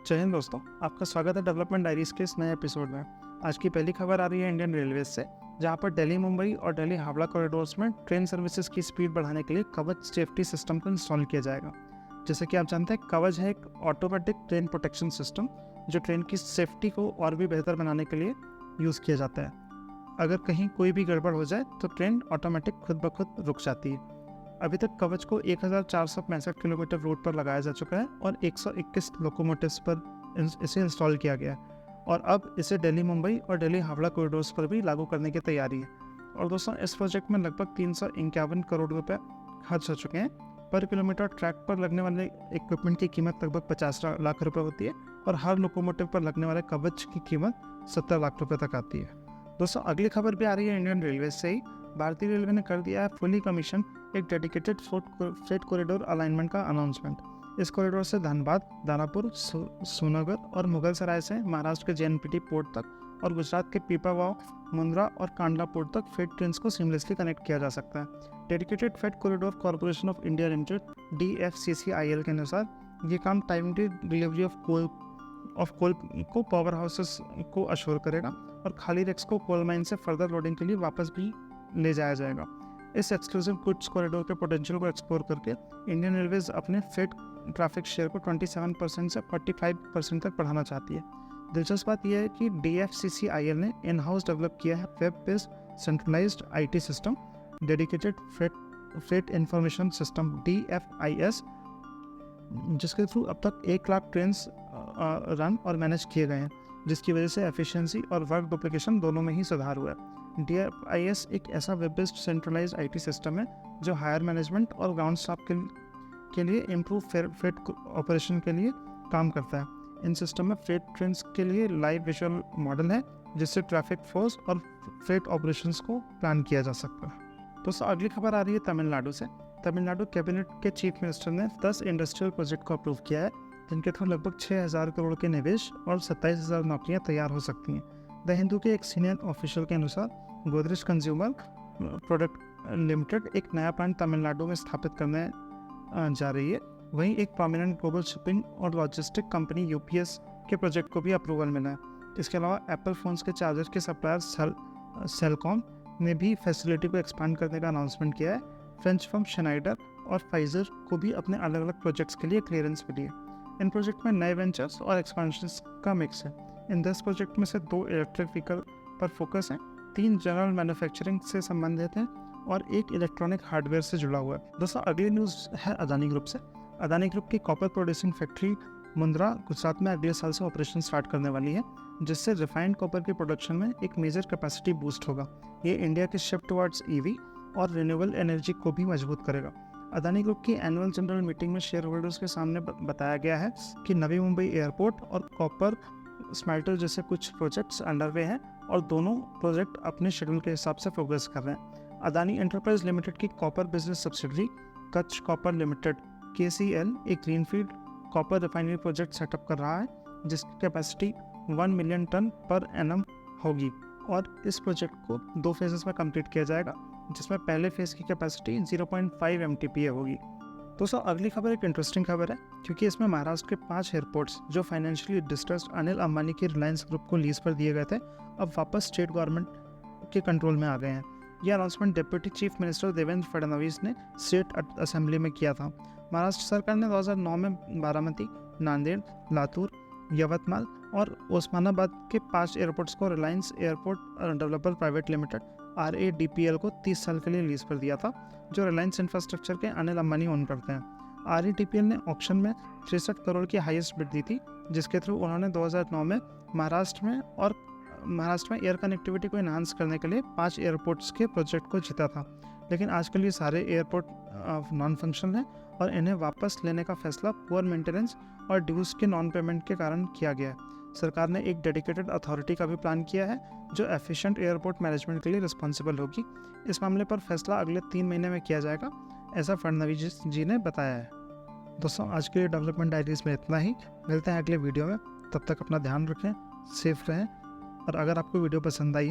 जय हिंद दोस्तों, आपका स्वागत है डेवलपमेंट डायरीज के इस नए एपिसोड में। आज की पहली खबर आ रही है इंडियन रेलवे से, जहां पर दिल्ली मुंबई और दिल्ली हावड़ा कॉरिडोर्स में ट्रेन सर्विसेज की स्पीड बढ़ाने के लिए कवच सेफ्टी सिस्टम को इंस्टॉल किया जाएगा। जैसे कि आप जानते हैं, कवच है एक ऑटोमेटिक ट्रेन प्रोटेक्शन सिस्टम जो ट्रेन की सेफ्टी को और भी बेहतर बनाने के लिए यूज़ किया जाता है। अगर कहीं कोई भी गड़बड़ हो जाए तो ट्रेन ऑटोमेटिक खुद ब खुद रुक जाती है। अभी तक कवच को 1465 किलोमीटर रूट पर लगाया जा चुका है और 121 लोकोमोटिव्स पर इसे इंस्टॉल किया गया है और अब इसे दिल्ली मुंबई और दिल्ली हावड़ा कॉरिडोर्स पर भी लागू करने की तैयारी है। और दोस्तों, इस प्रोजेक्ट में लगभग 351 करोड़ रुपए खर्च हो चुके हैं। पर किलोमीटर ट्रैक पर लगने वाले इक्विपमेंट की कीमत लगभग 50 लाख रुपए होती है और हर लोकोमोटिव पर लगने वाले कवच की कीमत 70 लाख रुपए तक आती है। दोस्तों, अगली खबर भी आ रही है इंडियन रेलवे से ही। भारतीय रेलवे ने कर दिया है फुली कमीशन एक डेडिकेटेड फ्रेट कॉरिडोर अलाइनमेंट का अनाउंसमेंट। इस कॉरिडोर से धनबाद, दानापुर, सोनागर और मुगल सराय से महाराष्ट्र के JNPT पोर्ट तक और गुजरात के पीपावाव, मुंद्रा और कांडला पोर्ट तक फ्रेट ट्रेन को सीमलेसली कनेक्ट किया जा सकता है। Dedicated freight corridor corporation of India limited DFCCIL के अनुसार ये काम टाइमली डिलीवरी ऑफ कोल को पावर हाउसेस को अश्योर करेगा और खाली रेक्स को कोल माइन से फर्दर लोडिंग के लिए वापस भी ले जाया जाएगा। इस एक्सक्लूसिव गुड्स कॉरिडोर के पोटेंशियल को एक्सप्लोर करके इंडियन रेलवेज अपने फ्रेट ट्रैफिक शेयर को 27% से 45% तक बढ़ाना चाहती है। दिलचस्प बात यह है कि DFCCIL ने इन हाउस डेवलप किया है web based centralised IT system dedicated freight information system DFIS, जिसके थ्रू अब तक 1 लाख ट्रेन रन और मैनेज किए गए हैं, जिसकी वजह से एफिशिएंसी और वर्क डुप्लीकेशन दोनों में ही सुधार हुआ है। DFIS एक ऐसा web based centralised IT system है जो हायर मैनेजमेंट और ग्राउंड स्टाफ के लिए इम्प्रूव फ्रेट ऑपरेशन के लिए काम करता है। इन सिस्टम में फ्रेट ट्रेन के लिए लाइव विजुअल मॉडल है जिससे ट्रैफिक फोर्स और फ्रेट ऑपरेशंस को प्लान किया जा सकता है। दोस्तों, अगली खबर आ रही है तमिलनाडु से। तमिलनाडु कैबिनेट के चीफ मिनिस्टर ने 10 इंडस्ट्रियल प्रोजेक्ट को अप्रूव किया है, जिनके थ्रू लगभग 6,000 करोड़ के निवेश और 27,000 नौकरियां तैयार हो सकती हैं। द हिंदू के एक सीनियर ऑफिशियल के अनुसार गोदरेज कंज्यूमर प्रोडक्ट लिमिटेड एक नया प्लांट तमिलनाडु में स्थापित करने जा रही है। वहीं एक प्रोमिनेंट ग्लोबल शिपिंग और लॉजिस्टिक कंपनी UPS के प्रोजेक्ट को भी अप्रूवल मिला है। इसके अलावा एप्पल फ़ोन्स के चार्जर के सप्लायर सेलकॉम ने भी फैसिलिटी को एक्सपांड करने का अनाउंसमेंट किया है। फ्रेंच फर्म शनाइडर और फाइजर को भी अपने अलग अलग प्रोजेक्ट्स के लिए क्लियरेंस मिली है। इन प्रोजेक्ट में नए वेंचर्स और एक्सपेंशंस का मिक्स है। इन 10 प्रोजेक्ट में से 2 इलेक्ट्रिक व्हीकल पर फोकस हैं, 3 जनरल मैन्युफैक्चरिंग से संबंधित हैं और 1 इलेक्ट्रॉनिक हार्डवेयर से जुड़ा हुआ है। दोस्तों, अगली न्यूज़ है अदानी ग्रुप से। अदानी ग्रुप की copper producing factory Mundra, Gujarat में अगले साल से ऑपरेशन स्टार्ट करने वाली है, जिससे रिफाइंड कॉपर के प्रोडक्शन में एक मेजर कैपेसिटी बूस्ट होगा। ये इंडिया के शिफ्ट टुवर्ड्स EV और रिन्यूएबल एनर्जी को भी मजबूत करेगा। अदानी ग्रुप की एनुअल जनरल मीटिंग में शेयर होल्डर्स के सामने बताया गया है कि नवी मुंबई एयरपोर्ट और कॉपर स्मेल्टर जैसे कुछ प्रोजेक्ट्स अंडरवे हैं और दोनों प्रोजेक्ट अपने शेड्यूल के हिसाब से प्रोग्रेस कर रहे हैं। अदानी एंटरप्राइज लिमिटेड की copper business subsidiary Kutch copper limited KCL एक greenfield copper refinery project setup कर रहा है, जिसकी capacity 1 million ton per annum होगी और इस प्रोजेक्ट को 2 फेजेस में कंप्लीट किया जाएगा, जिसमें पहले फेज की कैपेसिटी 0.5 MTPA होगी। दोस्तों, अगली खबर एक इंटरेस्टिंग खबर है, क्योंकि इसमें महाराष्ट्र के 5 एयरपोर्ट्स जो फाइनेंशियली डिस्ट्रेस्ड अनिल अंबानी के रिलायंस ग्रुप को लीज पर दिए गए थे, अब वापस स्टेट गवर्नमेंट के कंट्रोल में आ गए हैं। यह announcement deputy chief minister Devendra Fadnavis ने स्टेट असेंबली में किया था। महाराष्ट्र सरकार ने 2009 में बारामती, नांदेड़, लातूर, यवतमाल और ओस्मानाबाद के 5 एयरपोर्ट्स को Reliance airport developer private limited RADPL को 30 साल के लिए लीज पर दिया था, जो रिलायंस इंफ्रास्ट्रक्चर के अनिल अंबानी ओन करते हैं। RADPL ने ऑक्शन में 63 करोड़ की हाईएस्ट बिड दी थी, जिसके थ्रू उन्होंने 2009 में महाराष्ट्र में एयर कनेक्टिविटी को इन्हांस करने के लिए 5 एयरपोर्ट्स के प्रोजेक्ट को जीता था। लेकिन आजकल ये सारे एयरपोर्ट नॉन फंक्शनल हैं और इन्हें वापस लेने का फैसला पुअर मेंटेनेंस और ड्यूज के नॉन पेमेंट के कारण किया गया है। सरकार ने एक डेडिकेटेड अथॉरिटी का भी प्लान किया है जो एफिशिएंट एयरपोर्ट मैनेजमेंट के लिए रिस्पॉन्सिबल होगी। इस मामले पर फैसला अगले 3 महीने में किया जाएगा, ऐसा फडणवीस जी ने बताया है। दोस्तों, आज के लिए डेवलपमेंट डायरीज में इतना ही। मिलते हैं अगले वीडियो में, तब तक अपना ध्यान रखें, सेफ रहें और अगर आपको वीडियो पसंद आई है